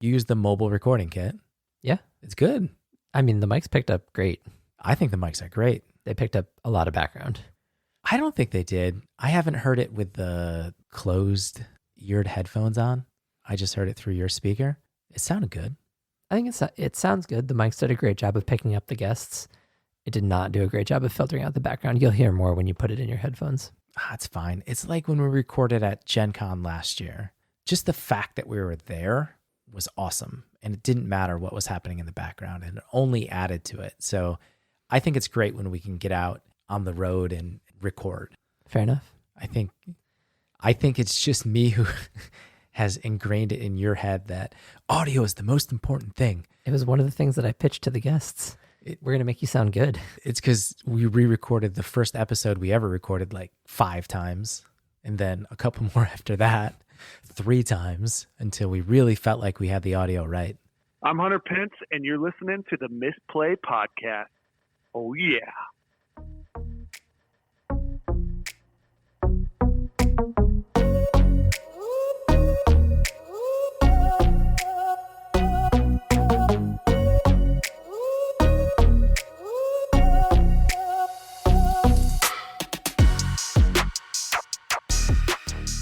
You used the mobile recording kit. Yeah. It's good. I mean, the mics picked up great. I think the mics are great. They picked up a lot of background. I don't think they did. I haven't heard it with the closed eared headphones on. I just heard it through your speaker. It sounded good. I think it sounds good. The mics did a great job of picking up the guests. It did not do a great job of filtering out the background. You'll hear more when you put it in your headphones. It's fine. It's like when we recorded at Gen Con last year. Just the fact that we were there was awesome. And it didn't matter what was happening in the background. And it only added to it. So I think it's great when we can get out on the road and record. Fair enough. I think it's just me who has ingrained it in your head that audio is the most important thing. It was one of the things that I pitched to the guests. We're going to make you sound good. It's because we re-recorded the first episode we ever recorded like 5 times. And then a couple more after that, 3 times until we really felt like we had the audio right. I'm Hunter Pence, and you're listening to the Misplay podcast. Oh, yeah.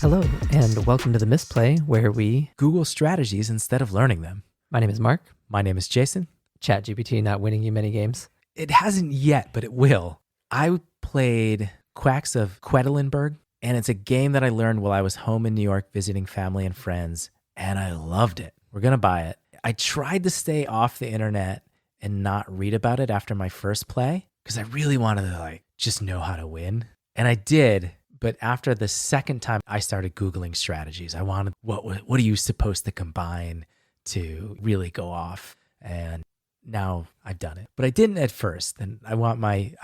Hello, and welcome to the Misplay, where we Google strategies instead of learning them. My name is Mark. My name is Jason. ChatGPT not winning you many games. It hasn't yet, but it will. I played Quacks of Quedlinburg, and it's a game that I learned while I was home in New York visiting family and friends, and I loved it. We're going to buy it. I tried to stay off the internet and not read about it after my first play because I really wanted to just know how to win. And I did. But after the second time, I started Googling strategies. I wanted, what are you supposed to combine to really go off? And now I've done it. But I didn't at first. And I want my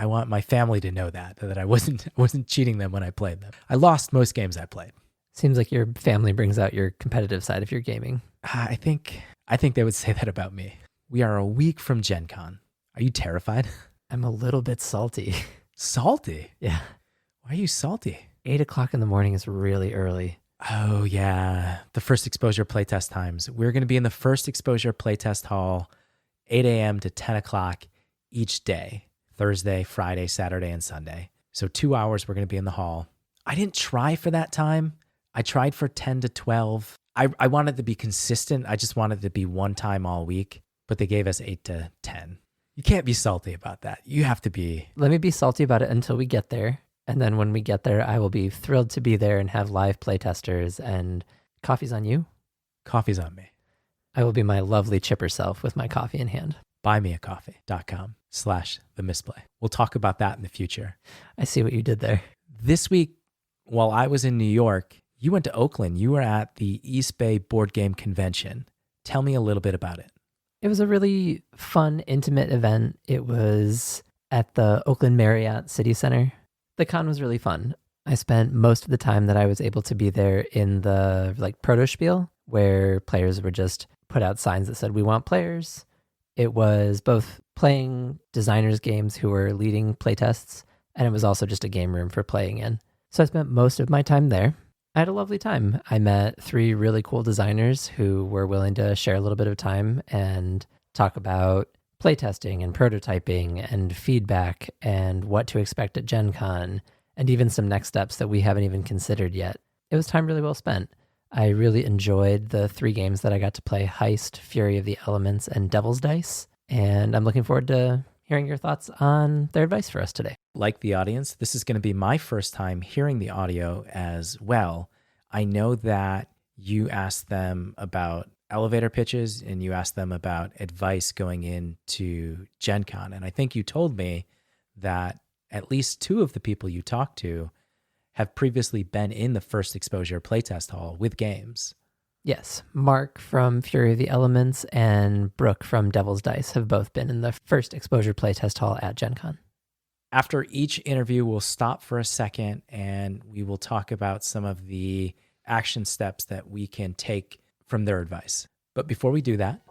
family to know that I wasn't cheating them when I played them. I lost most games I played. Seems like your family brings out your competitive side of your gaming. I think they would say that about me. We are a week from Gen Con. Are you terrified? I'm a little bit salty. Salty? Yeah. Why are you salty? 8 o'clock in the morning is really early. Oh, yeah. The First Exposure Playtest times. We're going to be in the First Exposure Playtest Hall, 8 a.m. to 10 o'clock each day. Thursday, Friday, Saturday, and Sunday. So 2 hours we're going to be in the hall. I didn't try for that time. I tried for 10 to 12. I wanted to be consistent. I just wanted to be one time all week. But they gave us 8 to 10. You can't be salty about that. You have to be. Let me be salty about it until we get there. And then when we get there, I will be thrilled to be there and have live playtesters, and coffee's on you. Coffee's on me. I will be my lovely chipper self with my coffee in hand. buymeacoffee.com/themisplay. We'll talk about that in the future. I see what you did there. This week, while I was in New York, you went to Oakland. You were at the East Bay Board Game Convention. Tell me a little bit about it. It was a really fun, intimate event. It was at the Oakland Marriott City Center. The con was really fun. I spent most of the time that I was able to be there in the proto spiel, where players would just put out signs that said, "We want players." It was both playing designers' games who were leading playtests, and it was also just a game room for playing in. So I spent most of my time there. I had a lovely time. I met 3 really cool designers who were willing to share a little bit of time and talk about playtesting and prototyping and feedback and what to expect at Gen Con, and even some next steps that we haven't even considered yet. It was time really well spent. I really enjoyed the 3 games that I got to play: Heist, Fury of the Elements, and Devil's Dice. And I'm looking forward to hearing your thoughts on their advice for us today. Like the audience, this is going to be my first time hearing the audio as well. I know that you asked them about elevator pitches and you asked them about advice going into Gen Con. And I think you told me that at least 2 of the people you talked to have previously been in the First Exposure Playtest Hall with games. Yes, Mark from Fury of the Elements and Brooke from Devil's Dice have both been in the First Exposure Playtest Hall at Gen Con. After each interview, we'll stop for a second and we will talk about some of the action steps that we can take from their advice. But before we do that,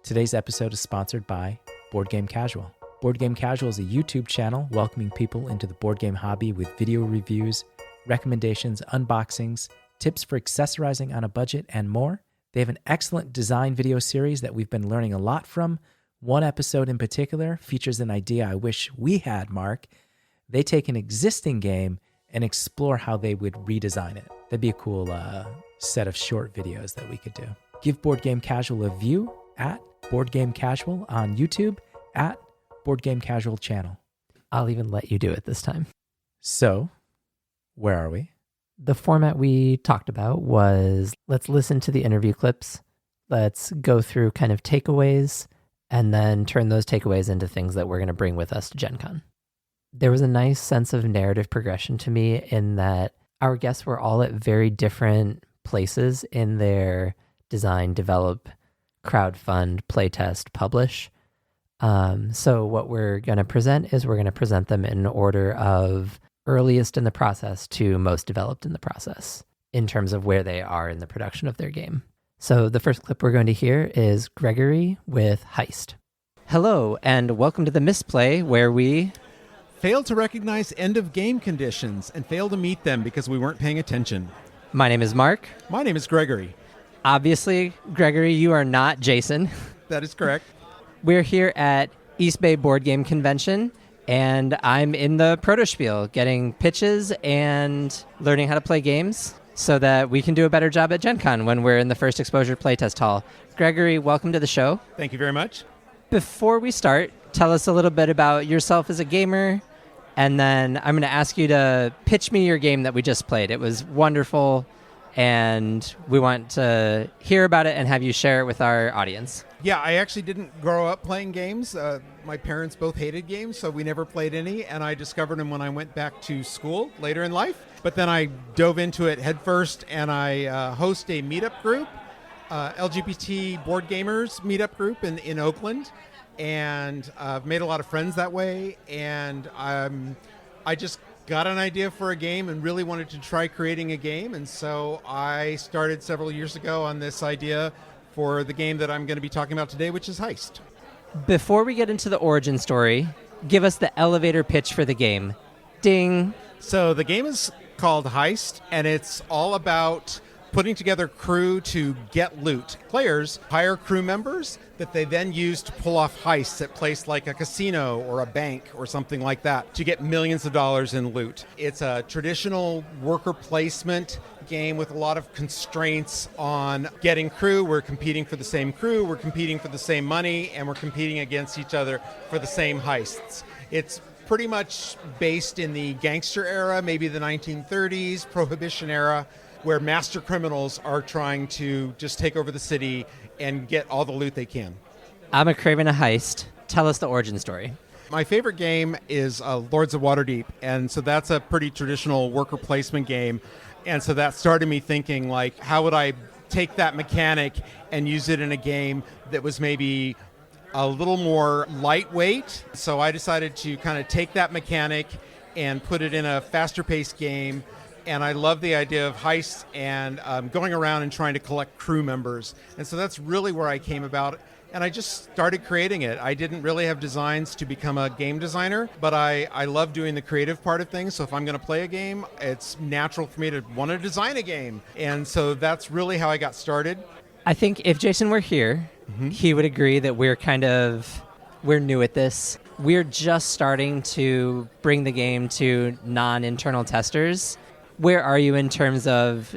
today's episode is sponsored by Board Game Casual. Board Game Casual is a YouTube channel welcoming people into the board game hobby with video reviews, recommendations, unboxings, tips for accessorizing on a budget, and more. They have an excellent design video series that we've been learning a lot from. One episode in particular features an idea I wish we had, Mark. They take an existing game and explore how they would redesign it. That'd be a cool set of short videos that we could do. Give Board Game Casual a view at Board Game Casual on YouTube at Board Game Casual channel. I'll even let you do it this time. So, where are we? The format we talked about was let's listen to the interview clips, let's go through kind of takeaways, and then turn those takeaways into things that we're going to bring with us to Gen Con. There was a nice sense of narrative progression to me in that our guests were all at very different places in their design, develop, crowdfund, playtest, publish. So what we're going to present is we're going to present them in order of earliest in the process to most developed in the process in terms of where they are in the production of their game. So the first clip we're going to hear is Gregory with Heist. Hello, and welcome to the Misplay, where we failed to recognize end-of-game conditions and failed to meet them because we weren't paying attention. My name is Mark. My name is Gregory. Obviously, Gregory, you are not Jason. That is correct. We're here at East Bay Board Game Convention, and I'm in the protospiel getting pitches and learning how to play games so that we can do a better job at Gen Con when we're in the First Exposure Playtest Hall. Gregory, welcome to the show. Thank you very much. Before we start, tell us a little bit about yourself as a gamer, and then I'm going to ask you to pitch me your game that we just played. It was wonderful, and we want to hear about it and have you share it with our audience. Yeah, I actually didn't grow up playing games. My parents both hated games, so we never played any, and I discovered them when I went back to school later in life. But then I dove into it headfirst, and I host a meetup group, LGBT board gamers meetup group in Oakland. And I've made a lot of friends that way, and I just got an idea for a game and really wanted to try creating a game, and so I started several years ago on this idea for the game that I'm going to be talking about today, which is Heist. Before we get into the origin story, give us the elevator pitch for the game. Ding! So the game is called Heist, and it's all about putting together crew to get loot. Players hire crew members that they then use to pull off heists at a place like a casino or a bank or something like that to get millions of dollars in loot. It's a traditional worker placement game with a lot of constraints on getting crew. We're competing for the same crew, we're competing for the same money, and we're competing against each other for the same heists. It's pretty much based in the gangster era, maybe the 1930s, Prohibition era, where master criminals are trying to just take over the city and get all the loot they can. I'm a craving a heist. Tell us the origin story. My favorite game is Lords of Waterdeep, and so that's a pretty traditional worker placement game. And so that started me thinking, like, how would I take that mechanic and use it in a game that was maybe a little more lightweight? So I decided to kind of take that mechanic and put it in a faster-paced game. And I love the idea of heists and going around and trying to collect crew members. And so that's really where I came about. And I just started creating it. I didn't really have designs to become a game designer, but I love doing the creative part of things. So if I'm going to play a game, it's natural for me to want to design a game. And so that's really how I got started. I think if Jason were here, he would agree that we're new at this. We're just starting to bring the game to non-internal testers. Where are you in terms of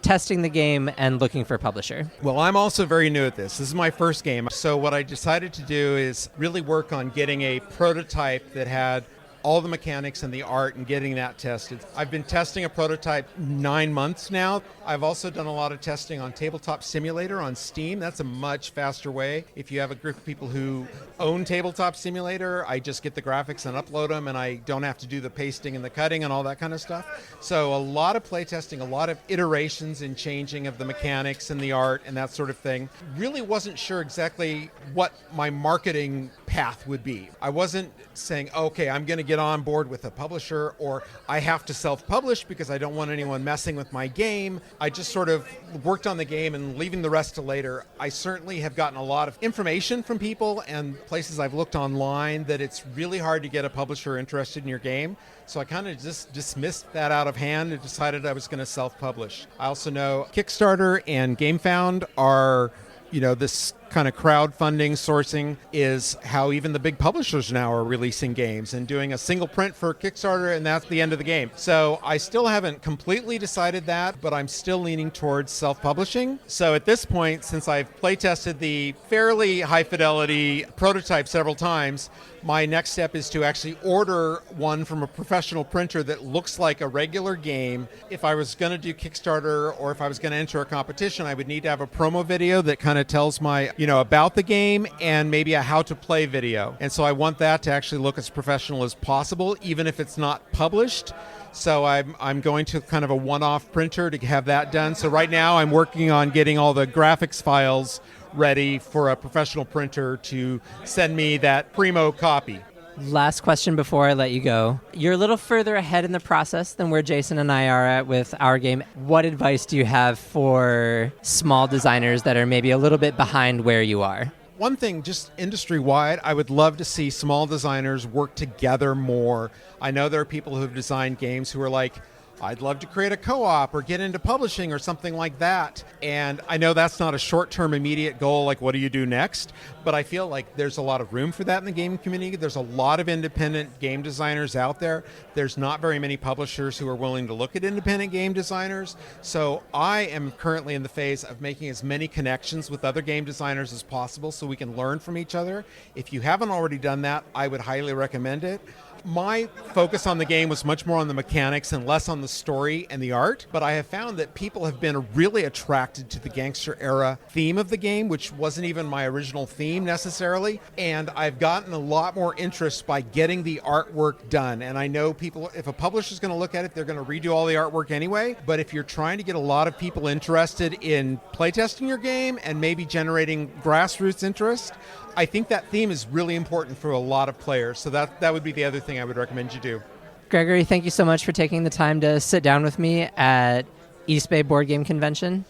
testing the game and looking for a publisher? Well, I'm also very new at this. This is my first game. So what I decided to do is really work on getting a prototype that had all the mechanics and the art and getting that tested. I've been testing a prototype 9 months now. I've also done a lot of testing on Tabletop Simulator on Steam. That's a much faster way. If you have a group of people who own Tabletop Simulator, I just get the graphics and upload them, and I don't have to do the pasting and the cutting and all that kind of stuff. So a lot of playtesting, a lot of iterations and changing of the mechanics and the art and that sort of thing. Really wasn't sure exactly what my marketing path would be. I wasn't saying, okay, I'm going to get on board with a publisher, or I have to self-publish because I don't want anyone messing with my game. I just sort of worked on the game and leaving the rest to later. I certainly have gotten a lot of information from people and places I've looked online that it's really hard to get a publisher interested in your game. So I kind of just dismissed that out of hand and decided I was going to self-publish. I also know Kickstarter and GameFound are, this kind of crowdfunding sourcing is how even the big publishers now are releasing games and doing a single print for Kickstarter, and that's the end of the game. So I still haven't completely decided that, but I'm still leaning towards self-publishing. So at this point, since I've playtested the fairly high fidelity prototype several times, my next step is to actually order one from a professional printer that looks like a regular game. If I was going to do Kickstarter or if I was going to enter a competition, I would need to have a promo video that kind of tells my, about the game, and maybe a how to play video. And so I want that to actually look as professional as possible, even if it's not published. So I'm going to kind of a one-off printer to have that done. So right now I'm working on getting all the graphics files ready for a professional printer to send me that primo copy. Last question before I let you go. You're a little further ahead in the process than where Jason and I are at with our game. What advice do you have for small designers that are maybe a little bit behind where you are? One thing, just industry-wide, I would love to see small designers work together more. I know there are people who have designed games who are like, I'd love to create a co-op or get into publishing or something like that. And I know that's not a short-term immediate goal, like what do you do next? But I feel like there's a lot of room for that in the game community. There's a lot of independent game designers out there. There's not very many publishers who are willing to look at independent game designers. So I am currently in the phase of making as many connections with other game designers as possible so we can learn from each other. If you haven't already done that, I would highly recommend it. My focus on the game was much more on the mechanics and less on the story and the art, but I have found that people have been really attracted to the gangster era theme of the game, which wasn't even my original theme necessarily, and I've gotten a lot more interest by getting the artwork done. And I know people, if a publisher's going to look at it, they're going to redo all the artwork anyway, but if you're trying to get a lot of people interested in playtesting your game and maybe generating grassroots interest, I think that theme is really important for a lot of players. So that would be the other thing I would recommend you do. Gregory, thank you so much for taking the time to sit down with me at East Bay Board Game Convention.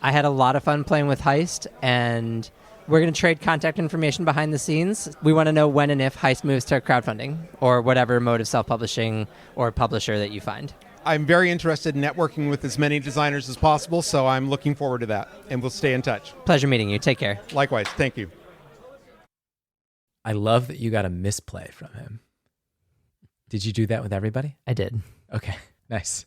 I had a lot of fun playing with Heist, and we're going to trade contact information behind the scenes. We want to know when and if Heist moves to crowdfunding or whatever mode of self-publishing or publisher that you find. I'm very interested in networking with as many designers as possible, so I'm looking forward to that, and we'll stay in touch. Pleasure meeting you. Take care. Likewise. Thank you. I love that you got a misplay from him. Did you do that with everybody? I did. Okay, nice.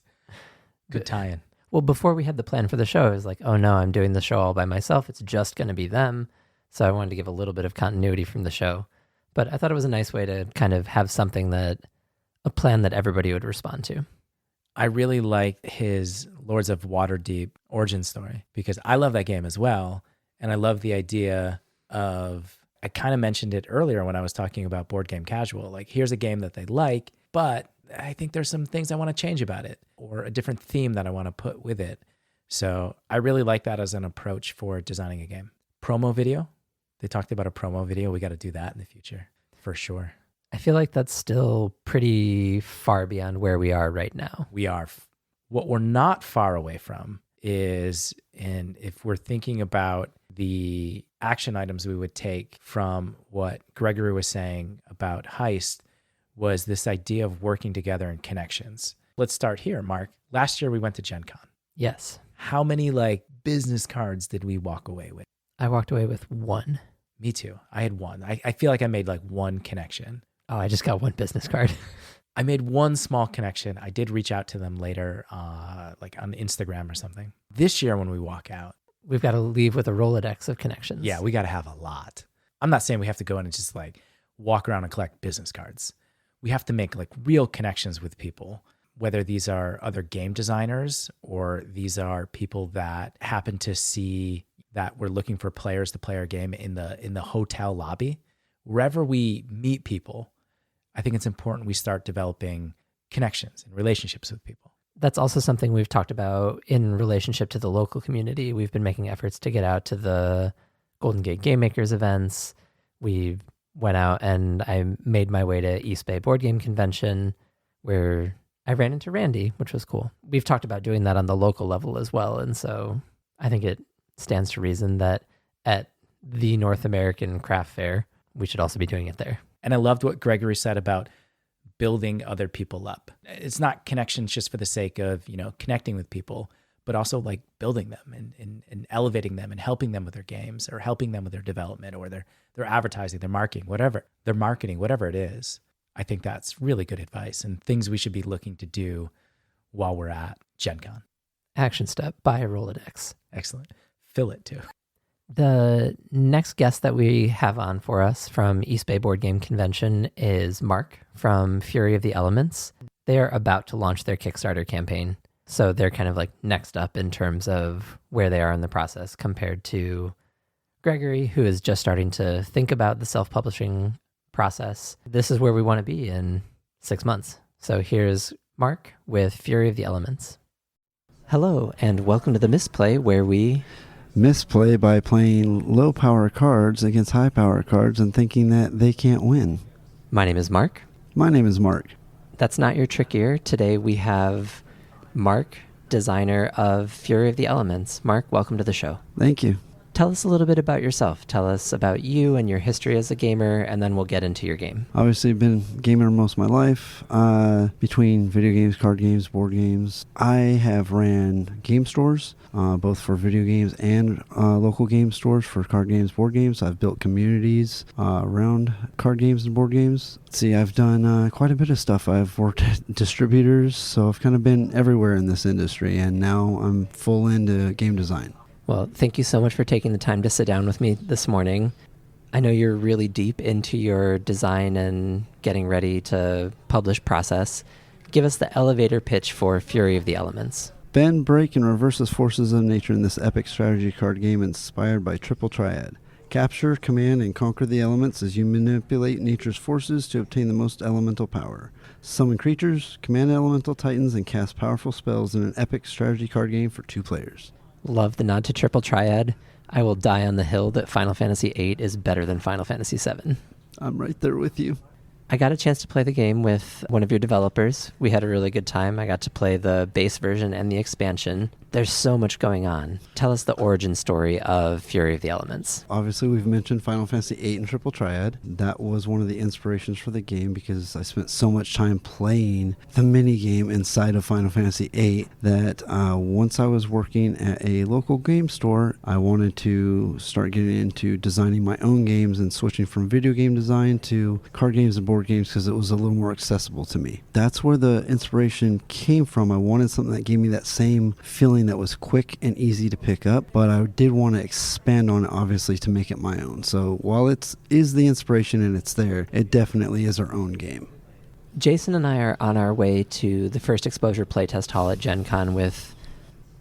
Good tie-in. Well, before we had the plan for the show, I was like, oh no, I'm doing the show all by myself. It's just going to be them. So I wanted to give a little bit of continuity from the show. But I thought it was a nice way to kind of have something a plan that everybody would respond to. I really like his Lords of Waterdeep origin story because I love that game as well. And I love the idea of, I kind of mentioned it earlier when I was talking about Board Game Casual. Like, here's a game that they like, but I think there's some things I want to change about it or a different theme that I want to put with it. So I really like that as an approach for designing a game. Promo video. They talked about a promo video. We got to do that in the future for sure. I feel like that's still pretty far beyond where we are right now. We are. What we're not far away from is, and if we're thinking about the action items we would take from what Gregory was saying about Heist, was this idea of working together and connections. Let's start here, Mark. Last year we went to Gen Con. Yes. How many business cards did we walk away with? I walked away with one. Me too. I had one. I feel like I made one connection. Oh, I just got one business card. I made one small connection. I did reach out to them later, on Instagram or something. This year when we walk out, we've got to leave with a Rolodex of connections. Yeah, we got to have a lot. I'm not saying we have to go in and just walk around and collect business cards. We have to make real connections with people, whether these are other game designers or these are people that happen to see that we're looking for players to play our game in the hotel lobby. Wherever we meet people, I think it's important we start developing connections and relationships with people. That's also something we've talked about in relationship to the local community. We've been making efforts to get out to the Golden Gate Game Makers events. We've went out and I made my way to East Bay Board Game Convention, where I ran into Randy, which was cool. We've talked about doing that on the local level as well. And so I think it stands to reason that at the North American Craft Fair, we should also be doing it there. And I loved what Gregory said about building other people up. It's not connections just for the sake of, connecting with people, but also like building them and elevating them and helping them with their games or helping them with their development or their advertising, their marketing, whatever it is. I think that's really good advice and things we should be looking to do while we're at Gen Con. Action step, buy a Rolodex. Excellent. Fill it too. The next guest that we have on for us from East Bay Board Game Convention is Mark from Fury of the Elements. They are about to launch their Kickstarter campaign. So they're kind of like next up in terms of where they are in the process compared to Gregory, who is just starting to think about the self-publishing process. This is where we want to be in 6 months. So here's Mark with Fury of the Elements. Hello, and welcome to the Misplay, where we misplay by playing low power cards against high power cards and thinking that they can't win. My name is Mark. My name is Mark. That's not your trick ear. Today we have Mark, designer of Fury of the Elements. Mark, welcome to the show. Thank you. Tell us a little bit about yourself. Tell us about you and your history as a gamer, and then we'll get into your game. Obviously, I've been a gamer most of my life, between video games, card games, board games. I have ran game stores, both for video games and local game stores for card games, board games. I've built communities around card games and board games. See, I've done quite a bit of stuff. I've worked at distributors, so I've kind of been everywhere in this industry, and now I'm full into game design. Well, thank you so much for taking the time to sit down with me this morning. I know you're really deep into your design and getting ready to publish process. Give us the elevator pitch for Fury of the Elements. Bend, break, and reverse the forces of nature in this epic strategy card game inspired by Triple Triad. Capture, command, and conquer the elements as you manipulate nature's forces to obtain the most elemental power. Summon creatures, command elemental titans, and cast powerful spells in an epic strategy card game for 2 players. Love the nod to Triple Triad. I will die on the hill that Final Fantasy VIII is better than Final Fantasy VII. I'm right there with you. I got a chance to play the game with one of your developers. We had a really good time. I got to play the base version and the expansion. There's so much going on. Tell us the origin story of Fury of the Elements. Obviously, we've mentioned Final Fantasy VIII and Triple Triad. That was one of the inspirations for the game because I spent so much time playing the mini-game inside of Final Fantasy VIII that once I was working at a local game store, I wanted to start getting into designing my own games and switching from video game design to card games and board games because it was a little more accessible to me. That's where the inspiration came from. I wanted something that gave me that same feeling that was quick and easy to pick up, but I did want to expand on it, obviously, to make it my own. So while it is the inspiration and it's there, it definitely is our own game. Jason and I are on our way to the First Exposure Playtest Hall at Gen Con with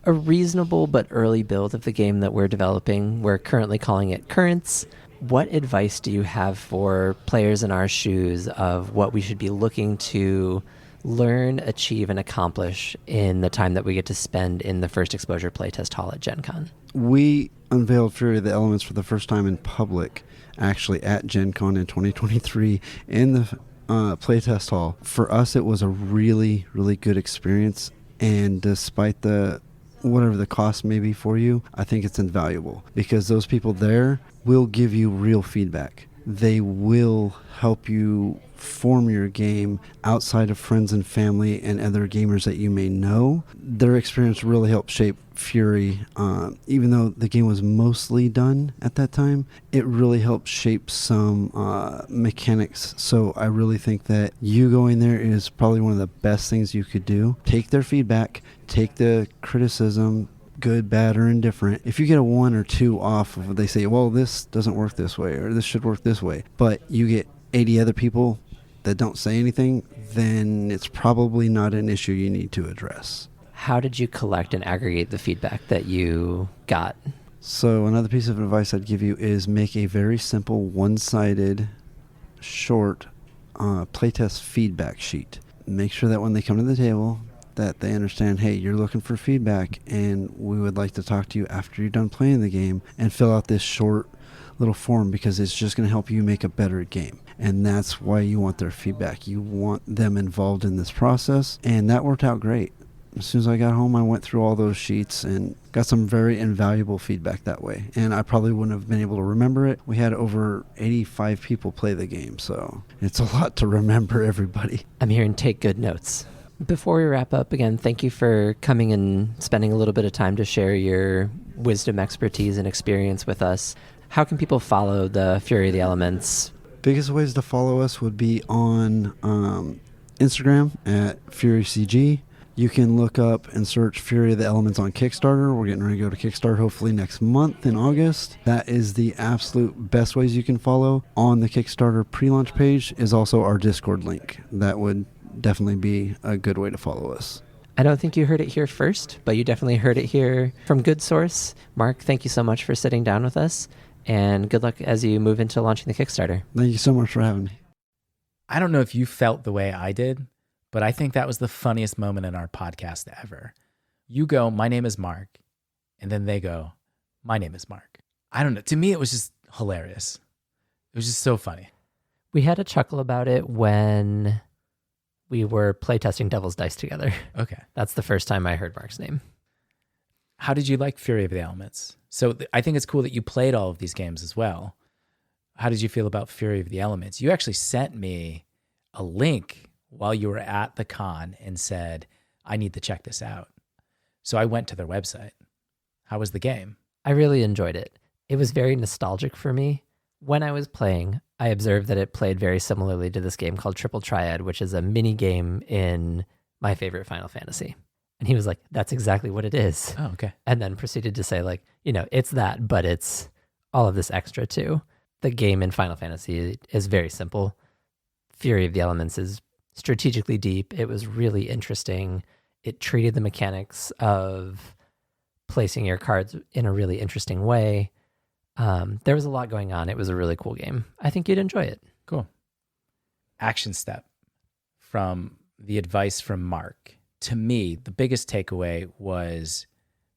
a reasonable but early build of the game that we're developing. We're currently calling it Currents. What advice do you have for players in our shoes of what we should be looking to learn, achieve, and accomplish in the time that we get to spend in the First Exposure Playtest Hall at Gen Con? We unveiled Fury of the Elements for the first time in public, actually at Gen Con in 2023 in the Playtest Hall. For us, it was a really, really good experience, and despite whatever the cost may be for you, I think it's invaluable because those people there will give you real feedback. They will help you form your game outside of friends and family and other gamers that you may know. Their experience really helped shape Fury. Even though the game was mostly done at that time, it really helped shape some mechanics. So I really think that you going there is probably one of the best things you could do. Take their feedback, take the criticism, good, bad, or indifferent. If you get a 1 or 2 off of what they say, well, this doesn't work this way, or this should work this way, but you get 80 other people that don't say anything, then it's probably not an issue you need to address. How did you collect and aggregate the feedback that you got? So another piece of advice I'd give you is make a very simple, one-sided, short playtest feedback sheet. Make sure that when they come to the table, that they understand, hey, you're looking for feedback, and we would like to talk to you after you're done playing the game, and fill out this short little forum because it's just going to help you make a better game. And that's why you want their feedback. You want them involved in this process. And that worked out great. As soon as I got home, I went through all those sheets and got some very invaluable feedback that way. And I probably wouldn't have been able to remember it. We had over 85 people play the game, so it's a lot to remember everybody. I'm here and take good notes. Before we wrap up, again, thank you for coming and spending a little bit of time to share your wisdom, expertise, and experience with us. How can people follow the Fury of the Elements? Biggest ways to follow us would be on Instagram at FuryCG. You can look up and search Fury of the Elements on Kickstarter. We're getting ready to go to Kickstarter hopefully next month in August. That is the absolute best ways you can follow. On the Kickstarter pre-launch page is also our Discord link. That would definitely be a good way to follow us. I don't think you heard it here first, but you definitely heard it here from good source. Mark, thank you so much for sitting down with us, and good luck as you move into launching the Kickstarter. Thank you so much for having me. I don't know if you felt the way I did, but I think that was the funniest moment in our podcast ever. You go, "My name is Mark," and then they go, "My name is Mark." I don't know. To me, it was just hilarious. It was just so funny. We had a chuckle about it when we were playtesting Devil's Dice together. Okay. That's the first time I heard Mark's name. How did you like Fury of the Elements? So I think it's cool that you played all of these games as well. How did you feel about Fury of the Elements? You actually sent me a link while you were at the con and said, "I need to check this out." So I went to their website. How was the game? I really enjoyed it. It was very nostalgic for me. When I was playing, I observed that it played very similarly to this game called Triple Triad, which is a mini game in my favorite Final Fantasy. And he was like, "That's exactly what it is." Oh, okay. And then proceeded to say, like, it's that, but it's all of this extra too. The game in Final Fantasy is very simple. Fury of the Elements is strategically deep. It was really interesting. It treated the mechanics of placing your cards in a really interesting way. There was a lot going on. It was a really cool game. I think you'd enjoy it. Cool. Action step from the advice from Mark. To me, the biggest takeaway was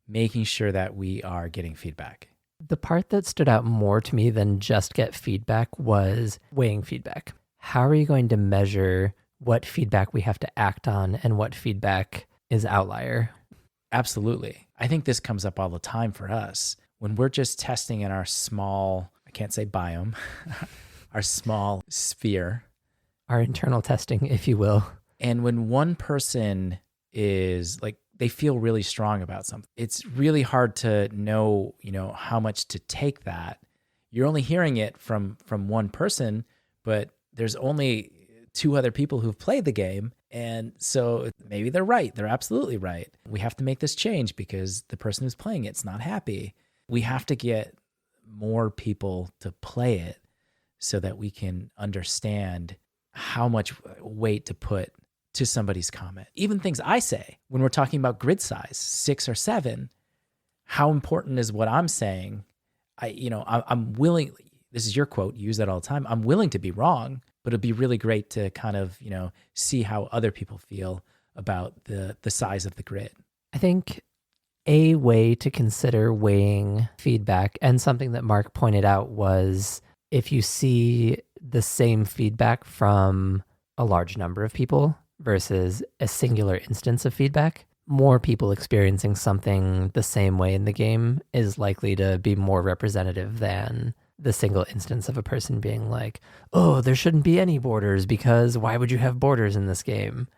making sure that we are getting feedback. The part that stood out more to me than just get feedback was weighing feedback. How are you going to measure what feedback we have to act on and what feedback is outlier? Absolutely. I think this comes up all the time for us when we're just testing in our small, I can't say biome, our small sphere. Our internal testing, if you will. And when one person is like, they feel really strong about something, it's really hard to know, how much to take that. You're only hearing it from one person, but there's only 2 other people who've played the game. And so maybe they're right. They're absolutely right. We have to make this change because the person who's playing it's not happy. We have to get more people to play it so that we can understand how much weight to put to somebody's comment. Even things I say when we're talking about grid size, 6 or 7, how important is what I'm saying? I'm willing, this is your quote, you use that all the time. I'm willing to be wrong, but it'd be really great to kind of, see how other people feel about the size of the grid. I think a way to consider weighing feedback, and something that Mark pointed out, was if you see the same feedback from a large number of people versus a singular instance of feedback, more people experiencing something the same way in the game is likely to be more representative than the single instance of a person being like, "Oh, there shouldn't be any borders because why would you have borders in this game?"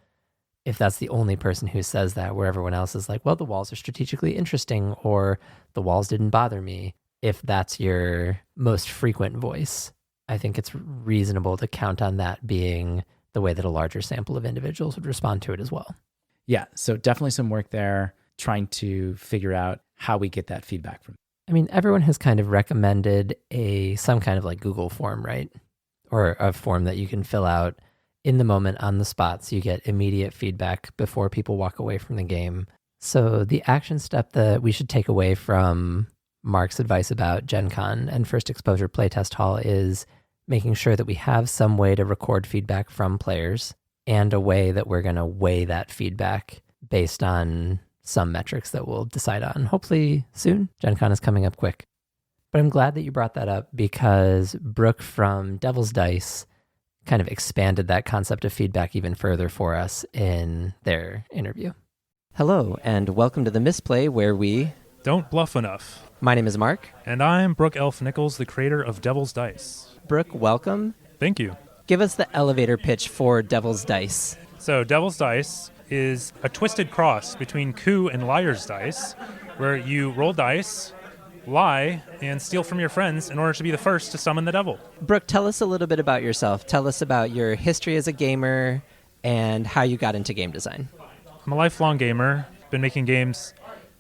If that's the only person who says that, where everyone else is like, "Well, the walls are strategically interesting," or "the walls didn't bother me." If that's your most frequent voice, I think it's reasonable to count on that being the way that a larger sample of individuals would respond to it as well. Yeah, so definitely some work there, trying to figure out how we get that feedback from. I mean, everyone has kind of recommended some kind of like Google form, right? Or a form that you can fill out in the moment on the spot so you get immediate feedback before people walk away from the game. So the action step that we should take away from Mark's advice about Gen Con and First Exposure Playtest Hall is making sure that we have some way to record feedback from players and a way that we're going to weigh that feedback based on some metrics that we'll decide on hopefully soon. Gen Con is coming up quick. But I'm glad that you brought that up because Brooke from Devil's Dice kind of expanded that concept of feedback even further for us in their interview. Hello, and welcome to the Misplay, where we don't bluff enough. My name is Mark. And I'm Brooke Elf Nichols, the creator of Devil's Dice. Brooke, welcome. Thank you. Give us the elevator pitch for Devil's Dice. So Devil's Dice is a twisted cross between coup and liar's dice, where you roll dice, lie, and steal from your friends in order to be the first to summon the devil. Brooke, tell us a little bit about yourself. Tell us about your history as a gamer and how you got into game design. I'm a lifelong gamer. Been making games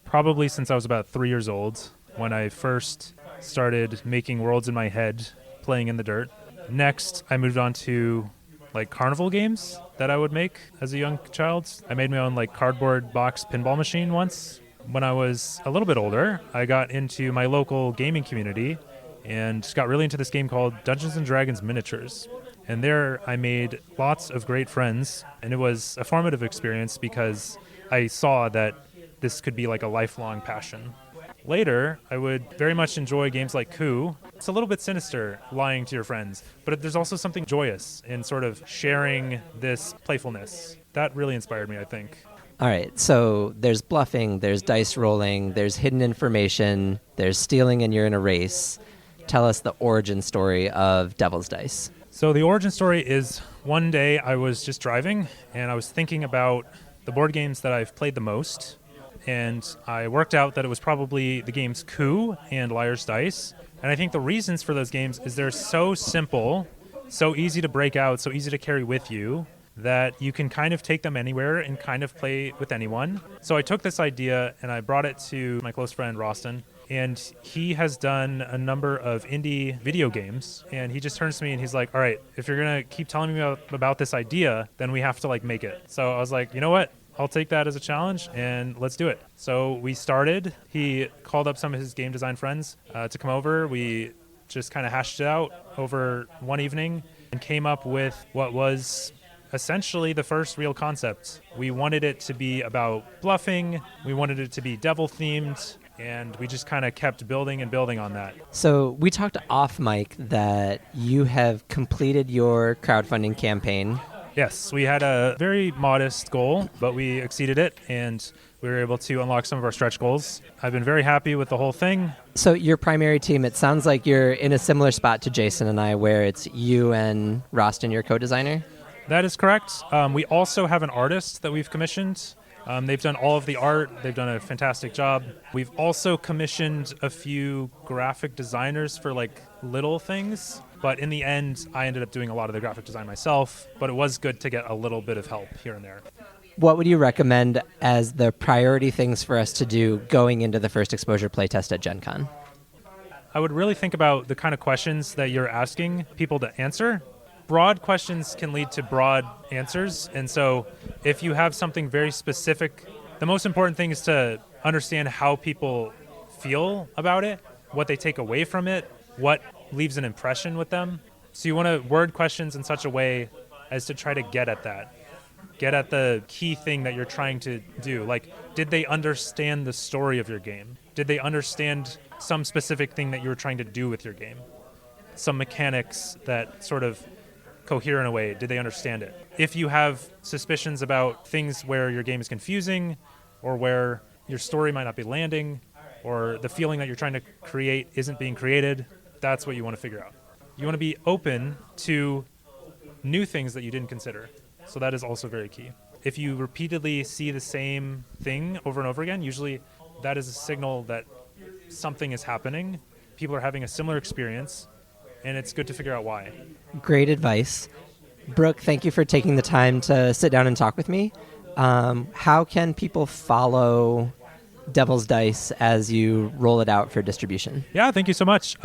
probably since I was about 3 years old, when I first started making worlds in my head, playing in the dirt. Next, I moved on to carnival games that I would make as a young child. I made my own cardboard box pinball machine once. When I was a little bit older, I got into my local gaming community and got really into this game called Dungeons & Dragons Miniatures. And there I made lots of great friends, and it was a formative experience because I saw that this could be a lifelong passion. Later, I would very much enjoy games like Coup. It's a little bit sinister, lying to your friends, but there's also something joyous in sort of sharing this playfulness. That really inspired me, I think. All right, so there's bluffing, there's dice rolling, there's hidden information, there's stealing and you're in a race. Tell us the origin story of Devil's Dice. So the origin story is one day I was just driving and I was thinking about the board games that I've played the most. And I worked out that it was probably the games Coup and Liar's Dice. And I think the reasons for those games is they're so simple, so easy to break out, so easy to carry with you, that you can kind of take them anywhere and kind of play with anyone. So I took this idea and I brought it to my close friend Roston. And he has done a number of indie video games. And he just turns to me and he's like, all right, if you're going to keep telling me about this idea, then we have to make it. So I was like, you know what? I'll take that as a challenge and let's do it. So we started. He called up some of his game design friends to come over. We just kind of hashed it out over one evening and came up with what was essentially the first real concept. We wanted it to be about bluffing. We wanted it to be devil themed. And we just kind of kept building and building on that. So we talked off mic that you have completed your crowdfunding campaign. Yes, we had a very modest goal, but we exceeded it, and we were able to unlock some of our stretch goals. I've been very happy with the whole thing. So your primary team, it sounds like you're in a similar spot to Jason and I, where it's you and Roston, your co-designer? That is correct. We also have an artist that we've commissioned. They've done all of the art. They've done a fantastic job. We've also commissioned a few graphic designers for little things. But in the end, I ended up doing a lot of the graphic design myself, but it was good to get a little bit of help here and there. What would you recommend as the priority things for us to do going into the First Exposure Playtest at Gen Con? I would really think about the kind of questions that you're asking people to answer. Broad questions can lead to broad answers, and so if you have something very specific, the most important thing is to understand how people feel about it, what they take away from it, what leaves an impression with them. So you want to word questions in such a way as to try to get at that. Get at the key thing that you're trying to do. Did they understand the story of your game? Did they understand some specific thing that you were trying to do with your game? Some mechanics that sort of cohere in a way. Did they understand it? If you have suspicions about things where your game is confusing or where your story might not be landing or the feeling that you're trying to create isn't being created, that's what you want to figure out. You want to be open to new things that you didn't consider. So that is also very key. If you repeatedly see the same thing over and over again, usually that is a signal that something is happening. People are having a similar experience, and it's good to figure out why. Great advice. Brooke, thank you for taking the time to sit down and talk with me. How can people follow Devil's Dice as you roll it out for distribution? Yeah, thank you so much.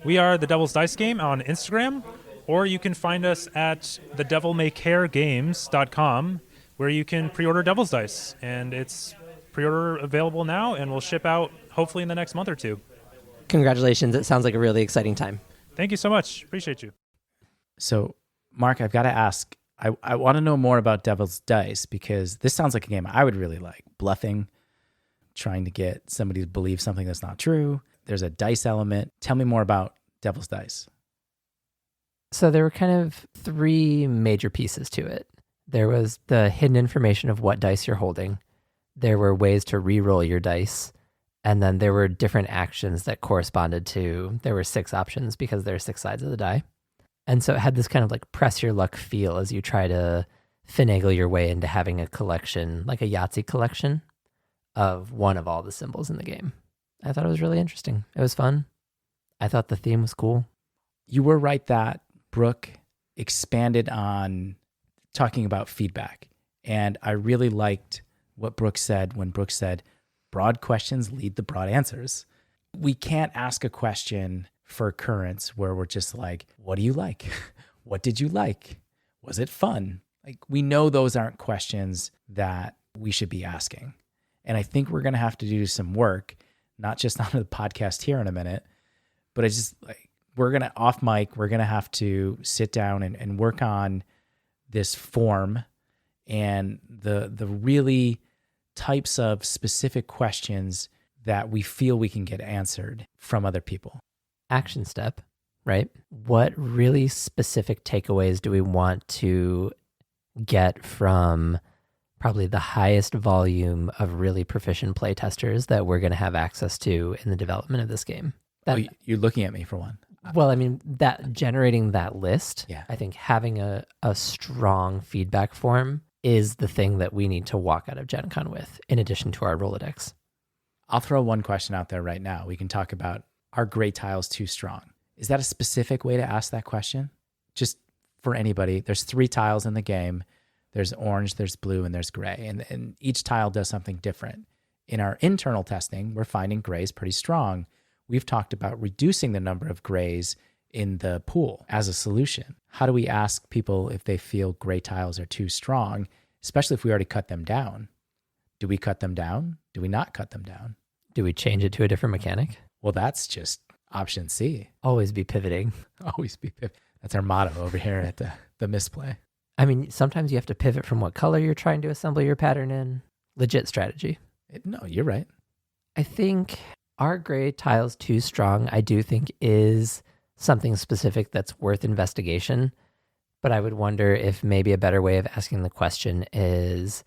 We are the Devil's Dice Game on Instagram, or you can find us at thedevilmaycaregames.com, where you can pre-order Devil's Dice, and it's pre-order available now, and we'll ship out hopefully in the next month or two. Congratulations. It sounds like a really exciting time. Thank you so much. Appreciate you. So, Mark, I've got to ask, I want to know more about Devil's Dice, because this sounds like a game I would really like. Bluffing, trying to get somebody to believe something that's not true. There's a dice element. Tell me more about Devil's Dice. So there were kind of three major pieces to it. There was the hidden information of what dice you're holding. There were ways to re-roll your dice. And then there were different actions that corresponded to, there were 6 options because there are 6 sides of the die. And so it had this kind of like press your luck feel as you try to finagle your way into having a collection, like a Yahtzee collection of one of all the symbols in the game. I thought it was really interesting. It was fun. I thought the theme was cool. You were right that Brooke expanded on talking about feedback. And I really liked what Brooke said when Brooke said, broad questions lead to broad answers. We can't ask a question for occurrence where we're just like, what do you like? What did you like? Was it fun? Like, we know those aren't questions that we should be asking. And I think we're going to have to do some work, not just on the podcast here in a minute, but it's just like, we're going to off mic, we're going to have to sit down and work on this form and the really types of specific questions that we feel we can get answered from other people. Action step, right? What really specific takeaways do we want to get from probably the highest volume of really proficient playtesters that we're going to have access to in the development of this game? You're looking at me for one. Well, I mean, that generating that list, Yeah. I think having a strong feedback form is the thing that we need to walk out of Gen Con with, in addition to our Rolodex. I'll throw one question out there right now. We can talk about, are gray tiles too strong? Is that a specific way to ask that question? Just for anybody, there's 3 tiles in the game. There's orange, there's blue, and there's gray. And each tile does something different. In our internal testing, we're finding grays pretty strong. We've talked about reducing the number of grays in the pool as a solution. How do we ask people if they feel gray tiles are too strong, especially if we already cut them down? Do we cut them down? Do we not cut them down? Do we change it to a different mechanic? Well, that's just option C. Always be pivoting. Always be pivot. That's our motto over here at the Misplay. I mean, sometimes you have to pivot from what color you're trying to assemble your pattern in. Legit strategy. No, you're right. I think are gray tiles too strong? I do think is something specific that's worth investigation. But I would wonder if maybe a better way of asking the question is,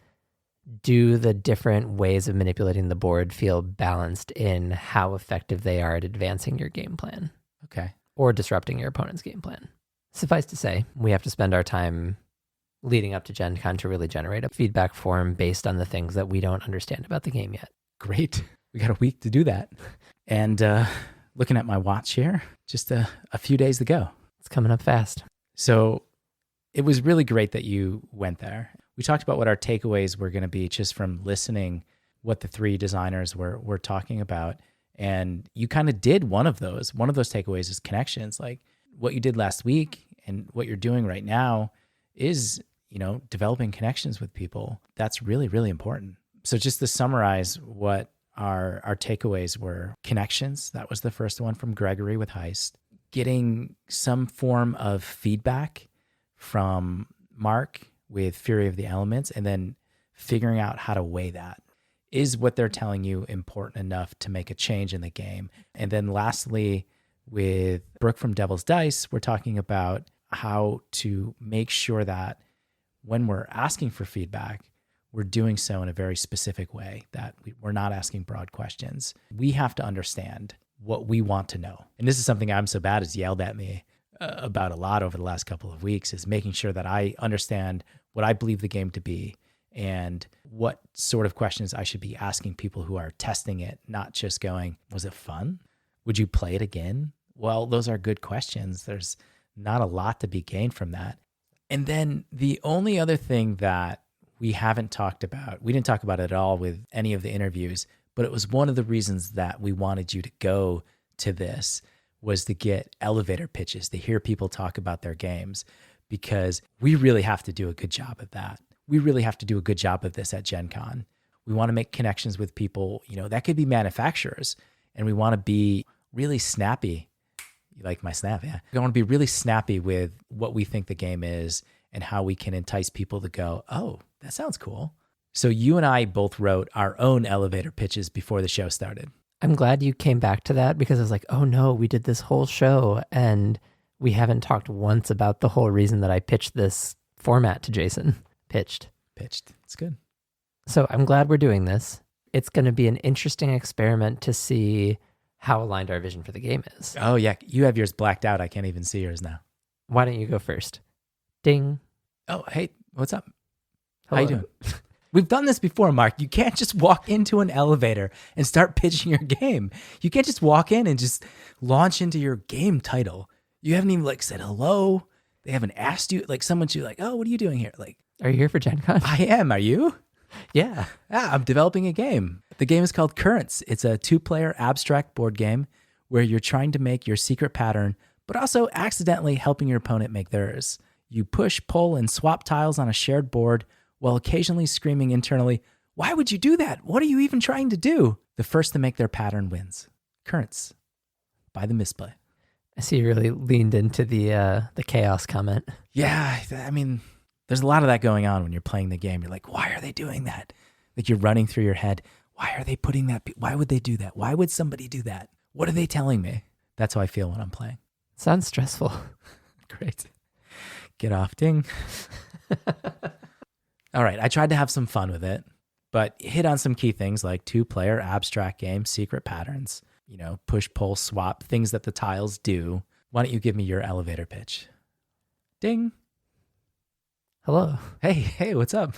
do the different ways of manipulating the board feel balanced in how effective they are at advancing your game plan? Okay. Or disrupting your opponent's game plan? Suffice to say, we have to spend our time leading up to Gen Con to really generate a feedback form based on the things that we don't understand about the game yet. Great. We got a week to do that. And looking at my watch here, just a few days to go. It's coming up fast. So it was really great that you went there. We talked about what our takeaways were going to be just from listening what the 3 designers were talking about. And you kind of did one of those. One of those takeaways is connections. Like what you did last week and what you're doing right now is, developing connections with people. That's really, really important. So just to summarize what our takeaways were: connections. That was the first one from Gregory with Heist. Getting some form of feedback from Mark with Fury of the Elements, and then figuring out how to weigh that. Is what they're telling you important enough to make a change in the game? And then lastly, with Brooke from Devil's Dice, we're talking about how to make sure that when we're asking for feedback, we're doing so in a very specific way, that we're not asking broad questions. We have to understand what we want to know. And this is something I'm so bad has yelled at me about a lot over the last couple of weeks, is making sure that I understand what I believe the game to be and what sort of questions I should be asking people who are testing it, not just going, was it fun? Would you play it again? Well, those are good questions. There's not a lot to be gained from that. And then the only other thing that we haven't talked about, we didn't talk about it at all with any of the interviews, but it was one of the reasons that we wanted you to go to this, was to get elevator pitches, to hear people talk about their games, because we really have to do a good job of that. We really have to do a good job of this at Gen Con. We want to make connections with people, that could be manufacturers, and we want to be really snappy. You like my snap, yeah. We want to be really snappy with what we think the game is and how we can entice people to go, oh, that sounds cool. So you and I both wrote our own elevator pitches before the show started. I'm glad you came back to that because I was like, oh no, we did this whole show and we haven't talked once about the whole reason that I pitched this format to Jason. Pitched. It's good. So I'm glad we're doing this. It's going to be an interesting experiment to see how aligned our vision for the game is. Oh, yeah. You have yours blacked out. I can't even see yours now. Why don't you go first? Ding. Oh, hey, what's up? Hello. How you doing? We've done this before, Mark. You can't just walk into an elevator and start pitching your game. You can't just walk in and just launch into your game title. You haven't even said hello. They haven't asked you. Someone to oh, what are you doing here? Are you here for Gen Con? I am. Are you? Yeah. I'm developing a game. The game is called Currents. It's a 2-player abstract board game where you're trying to make your secret pattern, but also accidentally helping your opponent make theirs. You push, pull, and swap tiles on a shared board while occasionally screaming internally, "Why would you do that? What are you even trying to do?" The first to make their pattern wins. Currents by the Misplay. I see you really leaned into the chaos comment. Yeah, I mean, there's a lot of that going on when you're playing the game. You're like, why are they doing that? You're running through your head. Why are they putting that? Why would they do that? Why would somebody do that? What are they telling me? That's how I feel when I'm playing. Sounds stressful. Great. Get off, ding. All right, I tried to have some fun with it, but hit on some key things like 2-player abstract game, secret patterns, push, pull, swap, things that the tiles do. Why don't you give me your elevator pitch? Ding. Hello. Hey, what's up?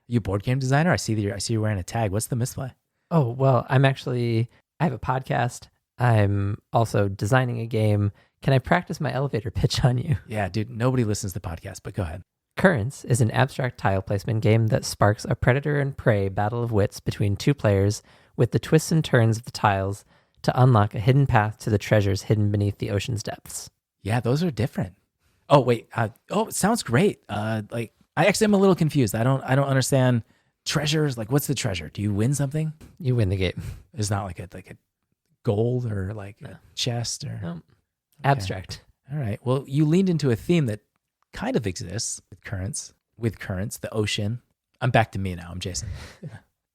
You a board game designer? I see you're wearing a tag. What's the Misplay? Oh, well, I have a podcast. I'm also designing a game. Can I practice my elevator pitch on you? Yeah, dude, nobody listens to the podcast, but go ahead. Currents is an abstract tile placement game that sparks a predator and prey battle of wits between 2 players with the twists and turns of the tiles to unlock a hidden path to the treasures hidden beneath the ocean's depths. Yeah, those are different. Oh, wait. It sounds great. I actually am a little confused. I don't understand treasures. What's the treasure? Do you win something? You win the game. It's not like a gold or a chest or No. Okay. Abstract. All right. Well, you leaned into a theme that kind of exists with currents, the ocean. I'm back to me now. I'm Jason.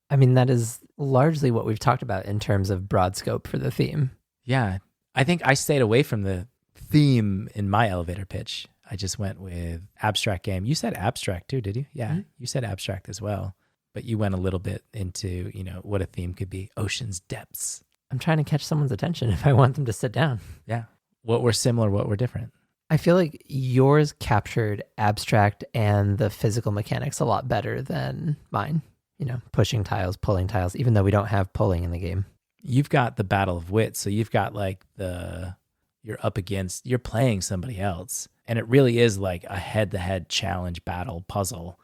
I mean, that is largely what we've talked about in terms of broad scope for the theme. Yeah. I think I stayed away from the theme in my elevator pitch. I just went with abstract game. You said abstract too, did you? Yeah. Mm-hmm. You said abstract as well. But you went a little bit into, what a theme could be. Ocean's depths. I'm trying to catch someone's attention if I want them to sit down. Yeah. What were similar, what were different? I feel like yours captured abstract and the physical mechanics a lot better than mine. Pushing tiles, pulling tiles, even though we don't have pulling in the game. You've got the battle of wits. So you've got you're playing somebody else. And it really is like a head-to-head challenge battle puzzle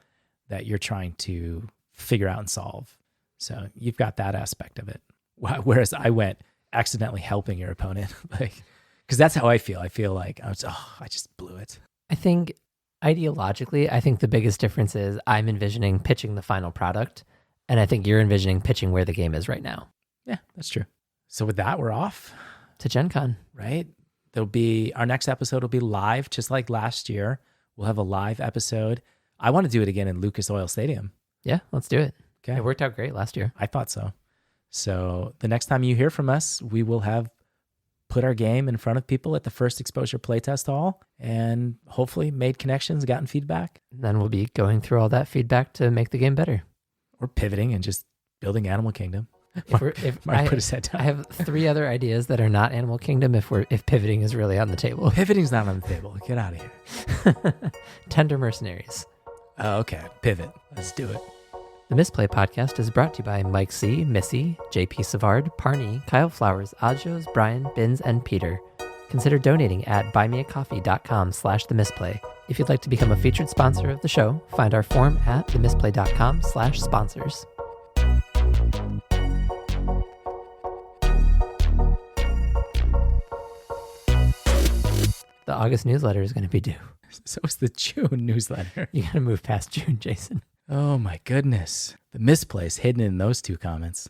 that you're trying to figure out and solve. So you've got that aspect of it. Whereas I went accidentally helping your opponent, because that's how I feel. I feel like I just blew it. I think ideologically, the biggest difference is I'm envisioning pitching the final product, and I think you're envisioning pitching where the game is right now. Yeah, that's true. So with that, we're off to Gen Con. Right? Our next episode will be live, just like last year. We'll have a live episode. I want to do it again in Lucas Oil Stadium. Yeah, let's do it. Okay. It worked out great last year. I thought so. So the next time you hear from us, we will have put our game in front of people at the First Exposure Playtest Hall and hopefully made connections, gotten feedback. And then we'll be going through all that feedback to make the game better. Or pivoting and just building Animal Kingdom. Mark put his head down. I have 3 other ideas that are not Animal Kingdom if pivoting is really on the table. Pivoting's not on the table. Get out of here. Tender Mercenaries. Oh, okay. Pivot. Let's do it. The Misplay podcast is brought to you by Mike C., Missy, JP Savard, Parney, Kyle Flowers, Adjos, Brian, Binns, and Peter. Consider donating at buymeacoffee.com/themisplay. If you'd like to become a featured sponsor of the show, find our form at themisplay.com/sponsors. The August newsletter is going to be due. So is the June newsletter. You got to move past June, Jason. Oh my goodness. The Misplay is hidden in those 2 comments.